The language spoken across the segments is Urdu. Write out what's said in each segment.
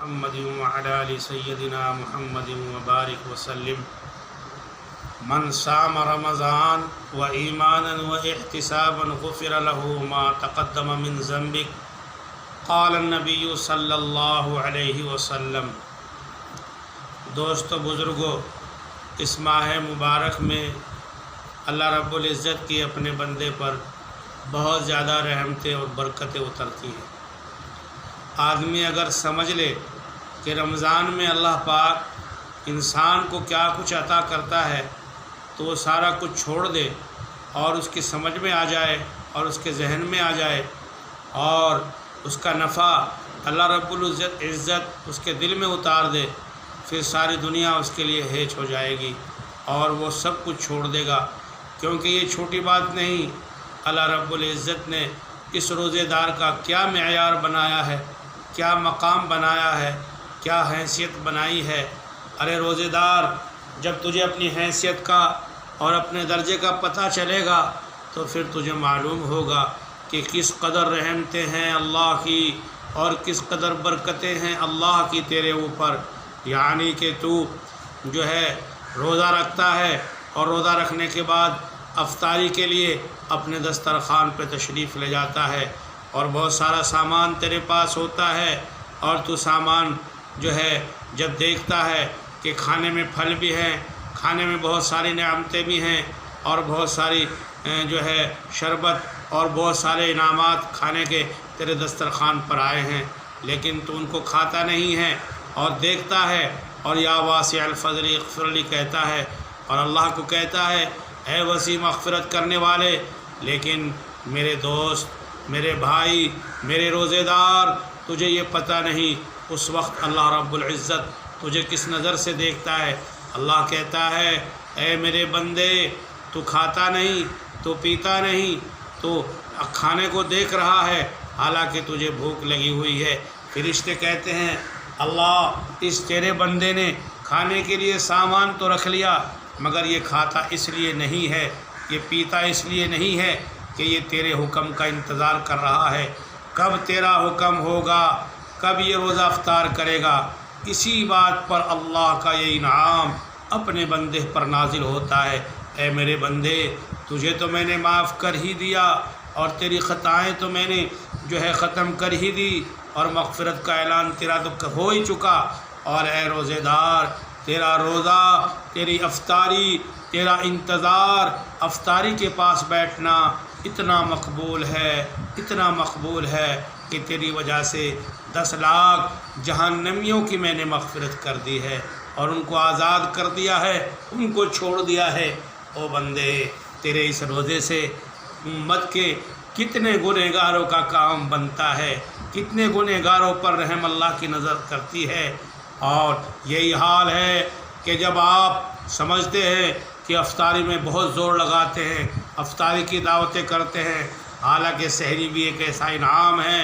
محمد وعلى آل سيدنا محمد وبارك وسلم من صام رمضان وإيمانا واحتسابا غفر له ما تقدم من ذنبك قال النبي صلی اللہ علیہ وسلم۔ دوستو بزرگو، اس ماہ مبارک میں اللہ رب العزت کی اپنے بندے پر بہت زیادہ رحمتیں اور برکتیں اترتی ہیں۔ آدمی اگر سمجھ لے کہ رمضان میں اللہ پاک انسان کو کیا کچھ عطا کرتا ہے تو وہ سارا کچھ چھوڑ دے اور اس کی سمجھ میں آ جائے اور اس کے ذہن میں آ جائے اور اس کا نفع اللہ رب العزت اس کے دل میں اتار دے، پھر ساری دنیا اس کے لیے ہیچ ہو جائے گی اور وہ سب کچھ چھوڑ دے گا، کیونکہ یہ چھوٹی بات نہیں۔ اللہ رب العزت نے اس روزے دار کا کیا معیار بنایا ہے، کیا مقام بنایا ہے، کیا حیثیت بنائی ہے۔ ارے روزے دار، جب تجھے اپنی حیثیت کا اور اپنے درجے کا پتہ چلے گا تو پھر تجھے معلوم ہوگا کہ کس قدر رحمتیں ہیں اللہ کی اور کس قدر برکتیں ہیں اللہ کی تیرے اوپر۔ یعنی کہ تو جو ہے روزہ رکھتا ہے اور روزہ رکھنے کے بعد افطاری کے لیے اپنے دسترخوان پہ تشریف لے جاتا ہے اور بہت سارا سامان تیرے پاس ہوتا ہے، اور تو سامان جو ہے جب دیکھتا ہے کہ کھانے میں پھل بھی ہیں، کھانے میں بہت ساری نعمتیں بھی ہیں اور بہت ساری جو ہے شربت اور بہت سارے انعامات کھانے کے تیرے دسترخوان پر آئے ہیں، لیکن تو ان کو کھاتا نہیں ہے اور دیکھتا ہے اور یا واسع الفضل اغفر لی کہتا ہے اور اللہ کو کہتا ہے اے وسیع مغفرت کرنے والے۔ لیکن میرے دوست، میرے بھائی، میرے روزے دار، تجھے یہ پتہ نہیں اس وقت اللہ رب العزت تجھے کس نظر سے دیکھتا ہے۔ اللہ کہتا ہے اے میرے بندے، تو کھاتا نہیں، تو پیتا نہیں، تو کھانے کو دیکھ رہا ہے حالانکہ تجھے بھوک لگی ہوئی ہے۔ فرشتے کہتے ہیں اللہ، اس تیرے بندے نے کھانے کے لیے سامان تو رکھ لیا مگر یہ کھاتا اس لیے نہیں ہے، یہ پیتا اس لیے نہیں ہے کہ یہ تیرے حکم کا انتظار کر رہا ہے، کب تیرا حکم ہوگا، کب یہ روزہ افطار کرے گا۔ اسی بات پر اللہ کا یہ انعام اپنے بندے پر نازل ہوتا ہے، اے میرے بندے، تجھے تو میں نے معاف کر ہی دیا اور تیری خطائیں تو میں نے جو ہے ختم کر ہی دی اور مغفرت کا اعلان تیرا تو ہو ہی چکا، اور اے روزے دار، تیرا روزہ، تیری افطاری، تیرا انتظار، افطاری کے پاس بیٹھنا اتنا مقبول ہے، اتنا مقبول ہے کہ تیری وجہ سے 10 لاکھ جہنمیوں کی میں نے مغفرت کر دی ہے اور ان کو آزاد کر دیا ہے، ان کو چھوڑ دیا ہے۔ او بندے، تیرے اس روزے سے امت کے کتنے گنہگاروں کا کام بنتا ہے، کتنے گنہگاروں پر رحم اللہ کی نظر کرتی ہے۔ اور یہی حال ہے کہ جب آپ سمجھتے ہیں کہ افطاری میں بہت زور لگاتے ہیں، افطاری کی دعوتیں کرتے ہیں، حالانکہ سحری بھی ایک ایسا انعام ہے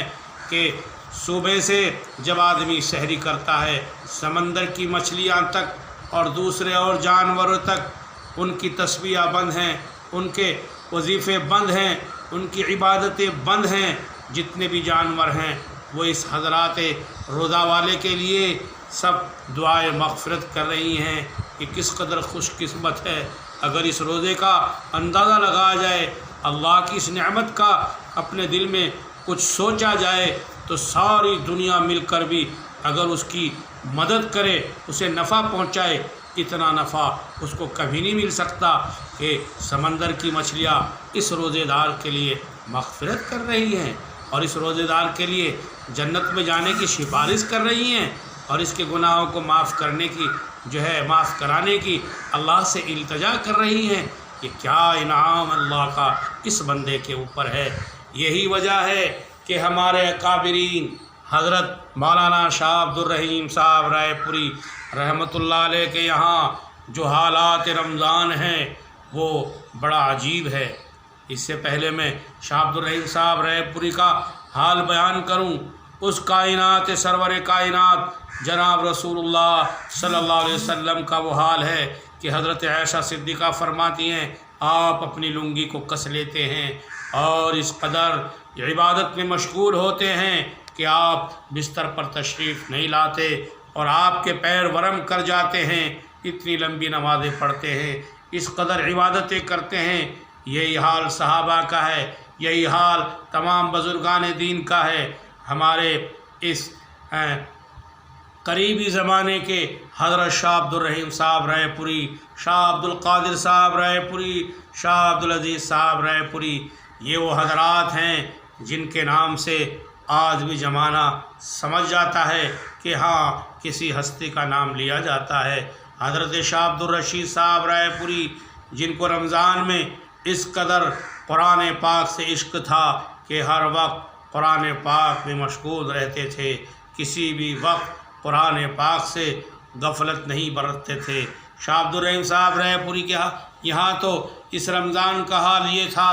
کہ صبح سے جب آدمی سحری کرتا ہے، سمندر کی مچھلیاں تک اور دوسرے اور جانوروں تک ان کی تسبیحیں بند ہیں، ان کے وظیفے بند ہیں، ان کی عبادتیں بند ہیں۔ جتنے بھی جانور ہیں وہ اس حضرات روزہ والے کے لیے سب دعائے مغفرت کر رہی ہیں کہ کس قدر خوش قسمت ہے۔ اگر اس روزے کا اندازہ لگایا جائے، اللہ کی اس نعمت کا اپنے دل میں کچھ سوچا جائے تو ساری دنیا مل کر بھی اگر اس کی مدد کرے، اسے نفع پہنچائے، اتنا نفع اس کو کبھی نہیں مل سکتا کہ سمندر کی مچھلیاں اس روزے دار کے لیے مغفرت کر رہی ہیں اور اس روزے دار کے لیے جنت میں جانے کی سفارش کر رہی ہیں اور اس کے گناہوں کو معاف کرنے کی معاف کرانے کی اللہ سے التجا کر رہی ہیں۔ یہ کیا انعام اللہ کا اس بندے کے اوپر ہے۔ یہی وجہ ہے کہ ہمارے اکابرین حضرت مولانا شاہ عبد الرحیم صاحب رائے پوری رحمۃ اللہ علیہ کے یہاں جو حالات رمضان ہیں وہ بڑا عجیب ہے۔ اس سے پہلے میں شاہ عبد الرحیم صاحب رائے پوری کا حال بیان کروں، اس کائنات سرور کائنات جناب رسول اللہ صلی اللہ علیہ وسلم کا وہ حال ہے کہ حضرت عائشہ صدیقہ فرماتی ہیں آپ اپنی لنگی کو کس لیتے ہیں اور اس قدر عبادت میں مشغول ہوتے ہیں کہ آپ بستر پر تشریف نہیں لاتے اور آپ کے پیر ورم کر جاتے ہیں، اتنی لمبی نمازیں پڑھتے ہیں، اس قدر عبادتیں کرتے ہیں۔ یہی حال صحابہ کا ہے، یہی حال تمام بزرگان دین کا ہے۔ ہمارے اس قریبی زمانے کے حضرت شاہ عبد الرحیم صاحب رائے پوری، شاہ عبد القادر صاحب رائے پوری، شاہ عبد العزیز صاحب رائے پوری، یہ وہ حضرات ہیں جن کے نام سے آج بھی زمانہ سمجھ جاتا ہے کہ ہاں کسی ہستی کا نام لیا جاتا ہے۔ حضرت شاہ عبد الرشید صاحب رائے پوری، جن کو رمضان میں اس قدر قرآن پاک سے عشق تھا کہ ہر وقت قرآن پاک میں مشغول رہتے تھے، کسی بھی وقت قرآن پاک سے غفلت نہیں برتتے تھے۔ شاہ عبد الرحیم صاحب رائے پوری کے یہاں تو اس رمضان کا حال یہ تھا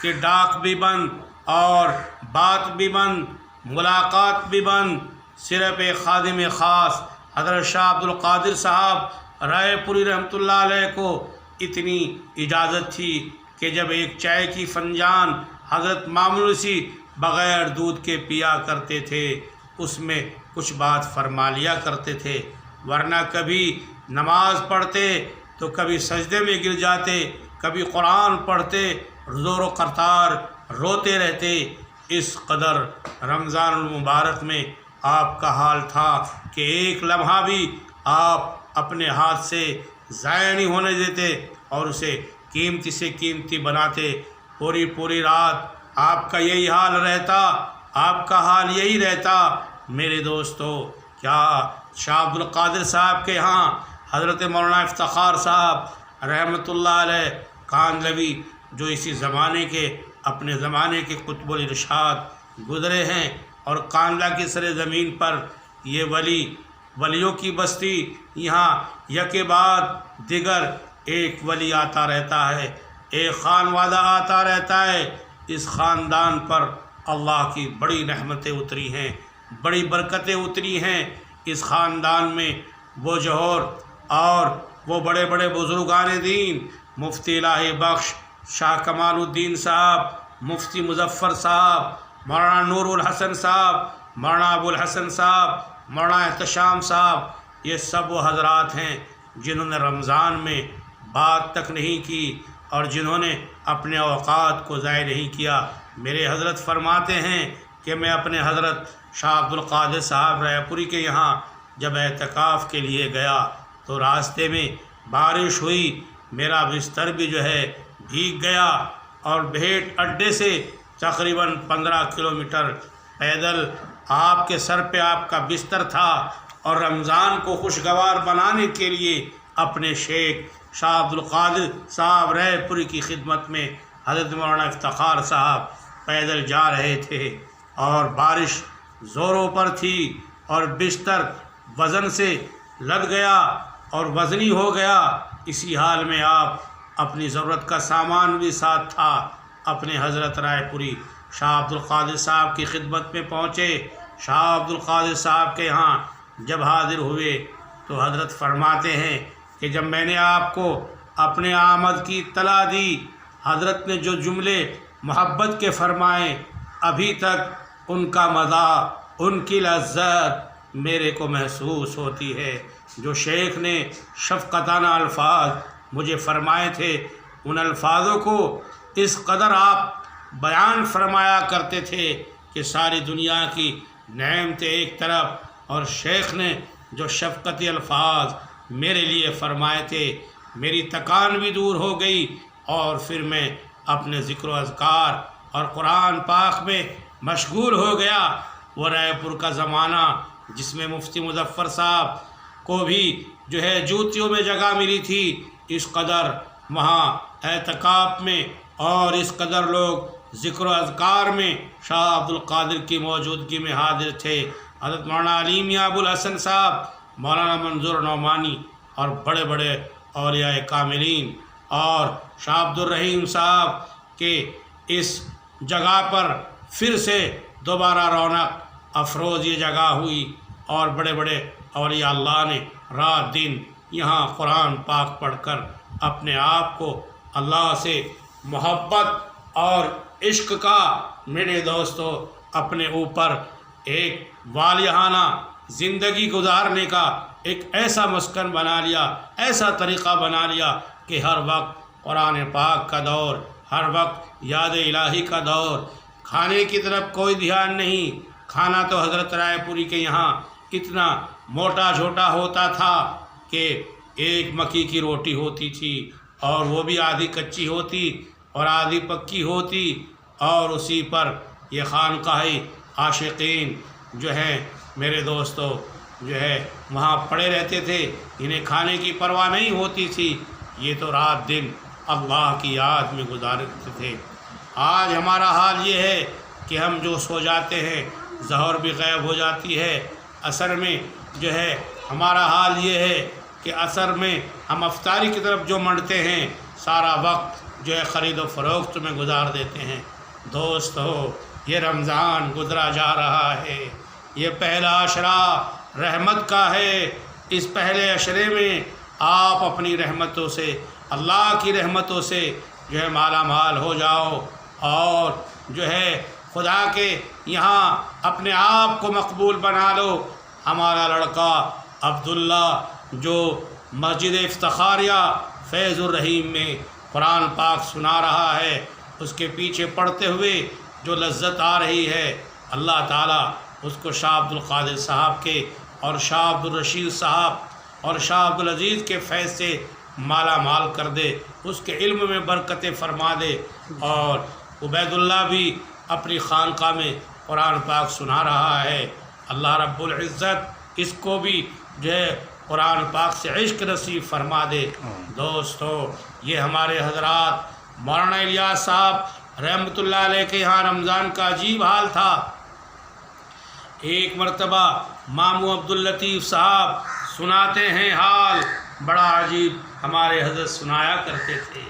کہ ڈاک بھی بند اور بات بھی بند، ملاقات بھی بند، صرف ایک خادم خاص حضرت شاہ عبد القادر صاحب رائے پوری رحمۃ اللہ علیہ کو اتنی اجازت تھی کہ جب ایک چائے کی فنجان حضرت معمولی سی بغیر دودھ کے پیا کرتے تھے، اس میں کچھ بات فرما لیا کرتے تھے، ورنہ کبھی نماز پڑھتے تو کبھی سجدے میں گر جاتے، کبھی قرآن پڑھتے زور و قطار روتے رہتے۔ اس قدر رمضان المبارک میں آپ کا حال تھا کہ ایک لمحہ بھی آپ اپنے ہاتھ سے ضائع نہیں ہونے دیتے اور اسے قیمتی سے قیمتی بناتے۔ پوری رات آپ کا یہی حال رہتا، آپ کا حال یہی رہتا۔ میرے دوستو، کیا شاہ عبد القادر صاحب کے ہاں حضرت مولانا افتخار صاحب رحمۃ اللہ علیہ کاندھلوی، جو اسی زمانے کے اپنے زمانے کے قطب الارشاد گزرے ہیں، اور کاندھلا کی سر زمین پر یہ ولیوں کی بستی، یہاں یکے بعد دیگر ایک ولی آتا رہتا ہے، ایک خانوادہ آتا رہتا ہے۔ اس خاندان پر اللہ کی بڑی رحمتیں اتری ہیں، بڑی برکتیں اتری ہیں۔ اس خاندان میں وہ جوہر اور وہ بڑے بڑے بزرگان دین، مفتی الہی بخش شاہ کمال الدین صاحب، مفتی مظفر صاحب، مولانا نور الحسن صاحب، مولانا ابو الحسن صاحب، مولانا احتشام صاحب، یہ سب وہ حضرات ہیں جنہوں نے رمضان میں بات تک نہیں کی اور جنہوں نے اپنے اوقات کو ضائع نہیں کیا۔ میرے حضرت فرماتے ہیں کہ میں اپنے حضرت شاہ عبد القادر صاحب رائے پوری کے یہاں جب اعتکاف کے لیے گیا تو راستے میں بارش ہوئی، میرا بستر بھی جو ہے بھیگ گیا، اور بھیٹ اڈے سے تقریباً 15 کلومیٹر پیدل آپ کے سر پہ آپ کا بستر تھا، اور رمضان کو خوشگوار بنانے کے لیے اپنے شیخ شاہ عبد القادر صاحب رائے پوری کی خدمت میں حضرت مولانا افتخار صاحب پیدل جا رہے تھے، اور بارش زوروں پر تھی اور بستر وزن سے لد گیا اور وزنی ہو گیا۔ اسی حال میں آپ اپنی ضرورت کا سامان بھی ساتھ تھا، اپنے حضرت رائے پوری شاہ عبد القادر صاحب کی خدمت میں پہنچے۔ شاہ عبد القادر صاحب کے ہاں جب حاضر ہوئے تو حضرت فرماتے ہیں کہ جب میں نے آپ کو اپنے آمد کی اطلاع دی، حضرت نے جو جملے محبت کے فرمائے، ابھی تک ان کا مزہ، ان کی لذت میرے کو محسوس ہوتی ہے۔ جو شیخ نے شفقتانہ الفاظ مجھے فرمائے تھے، ان الفاظوں کو اس قدر آپ بیان فرمایا کرتے تھے کہ ساری دنیا کی نعمتیں ایک طرف، اور شیخ نے جو شفقتی الفاظ میرے لیے فرمائے تھے، میری تکان بھی دور ہو گئی، اور پھر میں اپنے ذکر و اذکار اور قرآن پاک میں مشغول ہو گیا۔ وہ رائے پور کا زمانہ جس میں مفتی مظفر صاحب کو بھی جو ہے جوتیوں میں جگہ ملی تھی، اس قدر وہاں اعتکاف میں اور اس قدر لوگ ذکر و اذکار میں شاہ عبد القادر کی موجودگی میں حاضر تھے۔ حضرت مولانا علی میاں ابو الحسن صاحب، مولانا منظور نعمانی اور بڑے بڑے اولیاء کاملین، اور شاہ عبد الرحیم صاحب کے اس جگہ پر پھر سے دوبارہ رونق افروز یہ جگہ ہوئی، اور بڑے بڑے اولیاء اللہ نے رات دن یہاں قرآن پاک پڑھ کر اپنے آپ کو اللہ سے محبت اور عشق کا، میرے دوستو، اپنے اوپر ایک والیانہ زندگی گزارنے کا ایک ایسا مسکن بنا لیا، ایسا طریقہ بنا لیا کہ ہر وقت قرآن پاک کا دور، ہر وقت یاد الہی کا دور، کھانے کی طرف کوئی دھیان نہیں۔ کھانا تو حضرت رائے پوری کے یہاں اتنا موٹا چھوٹا ہوتا تھا کہ ایک مکی کی روٹی ہوتی تھی، اور وہ بھی آدھی کچی ہوتی اور آدھی پکی ہوتی، اور اسی پر یہ خانقاہ عاشقین جو ہیں میرے دوستو جو ہے وہاں پڑے رہتے تھے، انہیں کھانے کی پرواہ نہیں ہوتی تھی، یہ تو رات دن اللہ کی یاد میں گزارتے تھے۔ آج ہمارا حال یہ ہے کہ ہم جو سو جاتے ہیں ظہر بھی غائب ہو جاتی ہے، عصر میں جو ہے ہمارا حال یہ ہے کہ عصر میں ہم افطاری کی طرف جو منڈتے ہیں سارا وقت جو ہے خرید و فروخت میں گزار دیتے ہیں۔ دوستو یہ رمضان گزرا جا رہا ہے، یہ پہلا عشرہ رحمت کا ہے، اس پہلے عشرے میں آپ اپنی رحمتوں سے، اللہ کی رحمتوں سے جو ہے مالا مال ہو جاؤ، اور جو ہے خدا کے یہاں اپنے آپ کو مقبول بنا لو۔ ہمارا لڑکا عبداللہ جو مسجد افتخاریہ فیض الرحیم میں قرآن پاک سنا رہا ہے، اس کے پیچھے پڑھتے ہوئے جو لذت آ رہی ہے، اللہ تعالیٰ اس کو شاہ عبد القادر صاحب کے اور شاہ عبد الرشید صاحب اور شاہ عبد العزیز کے فیض سے مالا مال کر دے، اس کے علم میں برکتیں فرما دے، اور عبید اللہ بھی اپنی خانقاہ میں قرآن پاک سنا رہا ہے۔ اللہ رب العزت اس کو بھی جو ہے قرآن پاک سے عشق نصیب فرما دے۔ دوستو یہ ہمارے حضرات مولانا الیاس صاحب رحمۃ اللہ علیہ کے یہاں رمضان کا عجیب حال تھا۔ ایک مرتبہ ماموں عبداللطیف صاحب سناتے ہیں حال بڑا عجیب، ہمارے حضرت سنایا کرتے تھے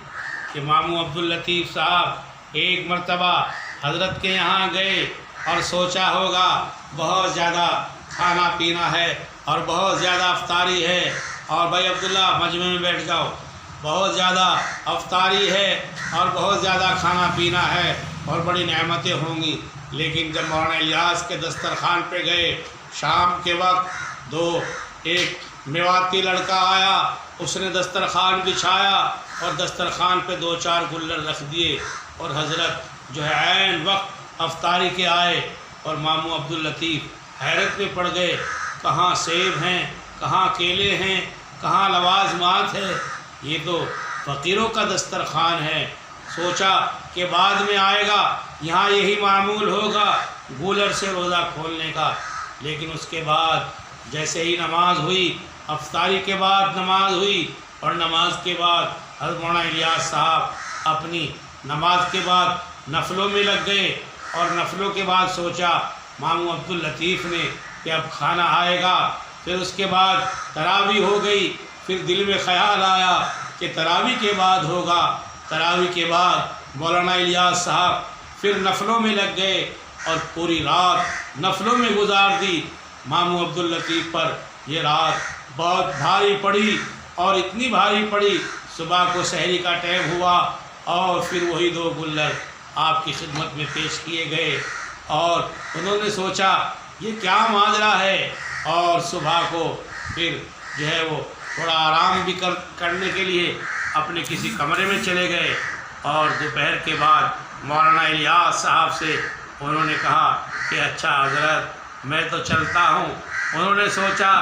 کہ ماموں عبداللطیف صاحب ایک مرتبہ حضرت کے یہاں گئے اور سوچا ہوگا بہت زیادہ کھانا پینا ہے اور بہت زیادہ افطاری ہے، اور بھائی عبداللہ مجمع میں بیٹھ جاؤ، بہت زیادہ افطاری ہے اور بہت زیادہ کھانا پینا ہے اور بڑی نعمتیں ہوں گی۔ لیکن جب مولانا الیاس کے دسترخوان پہ گئے شام کے وقت، ایک میواتی لڑکا آیا، اس نے دسترخوان بچھایا اور دسترخوان پہ 2-4 گلر رکھ دیے، اور حضرت جو ہے عین وقت افطاری کے آئے، اور ماموں عبداللطیف حیرت میں پڑ گئے، کہاں سیب ہیں، کہاں کیلے ہیں، کہاں لوازمات ہے، یہ تو فقیروں کا دسترخوان ہے۔ سوچا کہ بعد میں آئے گا یہاں یہی معمول ہوگا گولر سے روزہ کھولنے کا، لیکن اس کے بعد جیسے ہی نماز ہوئی، افطاری کے بعد نماز ہوئی، اور نماز کے بعد حضرت مولانا الیاس صاحب اپنی نماز کے بعد نفلوں میں لگ گئے، اور نفلوں کے بعد سوچا ماموں عبداللطیف نے کہ اب کھانا آئے گا، پھر اس کے بعد تراویح ہو گئی، پھر دل میں خیال آیا کہ تراویح کے بعد ہوگا، تراویح کے بعد مولانا الیاس صاحب پھر نفلوں میں لگ گئے اور پوری رات نفلوں میں گزار دی۔ ماموں عبداللطیف پر یہ رات بہت بھاری پڑی، اور اتنی بھاری پڑی صبح کو سحری کا ٹائم ہوا، اور پھر وہی 2 گلر آپ کی خدمت میں پیش کیے گئے، اور انہوں نے سوچا یہ کیا ماجرا ہے، اور صبح کو پھر جو ہے وہ تھوڑا آرام بھی کرنے کے لیے اپنے کسی کمرے میں چلے گئے، اور دوپہر کے بعد مولانا الیاس صاحب سے انہوں نے کہا کہ اچھا حضرت میں تو چلتا ہوں۔ انہوں نے سوچا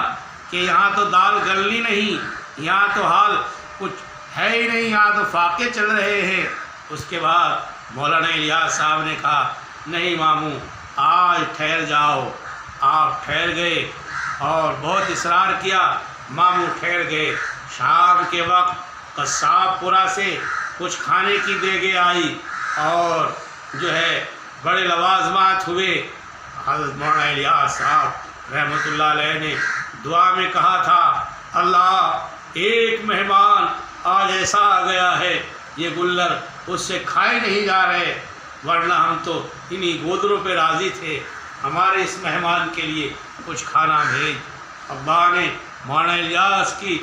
کہ یہاں تو دال گلنی نہیں، یہاں تو حال کچھ ہے ہی نہیں، یہاں تو فاقے چل رہے ہیں۔ اس کے بعد مولانا الیاس صاحب نے کہا نہیں ماموں آج ٹھہر جاؤ۔ آپ ٹھہر گئے اور بہت اصرار کیا، ماموں ٹھہر گئے۔ شام کے وقت قصاب پورا سے کچھ کھانے کی دیگیں آئی، اور جو ہے بڑے لوازمات ہوئے۔ حضرت مولانا الیاس صاحب رحمۃ اللہ علیہ نے دعا میں کہا تھا اللہ ایک مہمان آج ایسا آ گیا ہے یہ گلر اس سے کھائے نہیں جا رہے، ورنہ ہم تو انہی گودروں پہ راضی تھے، ہمارے اس مہمان کے لیے کچھ کھانا بھیج۔ ابا نے مولانا الیاس کی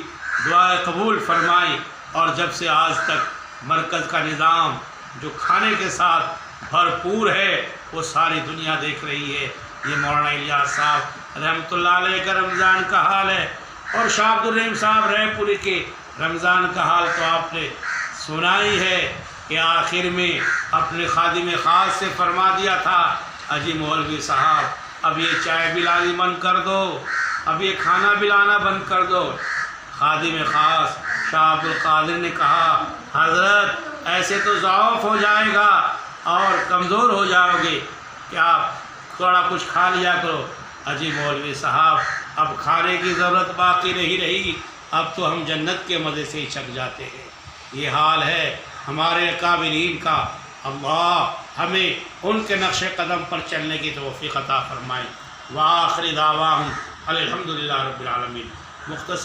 دعائیں قبول فرمائی، اور جب سے آج تک مرکز کا نظام جو کھانے کے ساتھ بھرپور ہے وہ ساری دنیا دیکھ رہی ہے۔ یہ مولانا الیاس صاحب رحمۃ اللہ علیہ کا رمضان کا حال ہے، اور شاہ عبد الرحیم صاحب رے پوری کے رمضان کا حال تو آپ نے سنا ہی ہے کہ آخر میں اپنے خادم خاص سے فرما دیا تھا، اجی مولوی صاحب اب یہ چائے پلانی بند کر دو، اب یہ کھانا پلانا بند کر دو۔ خادم خاص شاہ عبد القادر نے کہا حضرت ایسے تو ضعف ہو جائے گا اور کمزور ہو جاؤ گے کہ آپ تھوڑا کچھ کھا لیا کرو۔ اجی مولوی صاحب اب کھانے کی ضرورت باقی نہیں رہی، اب تو ہم جنت کے مزے سے ہی چھک جاتے ہیں۔ یہ حال ہے ہمارے اکابرین کا، اللہ ہمیں ان کے نقش قدم پر چلنے کی توفیق عطا فرمائے۔ وآخر دعواہم الحمدللہ رب العالمین۔ مختصر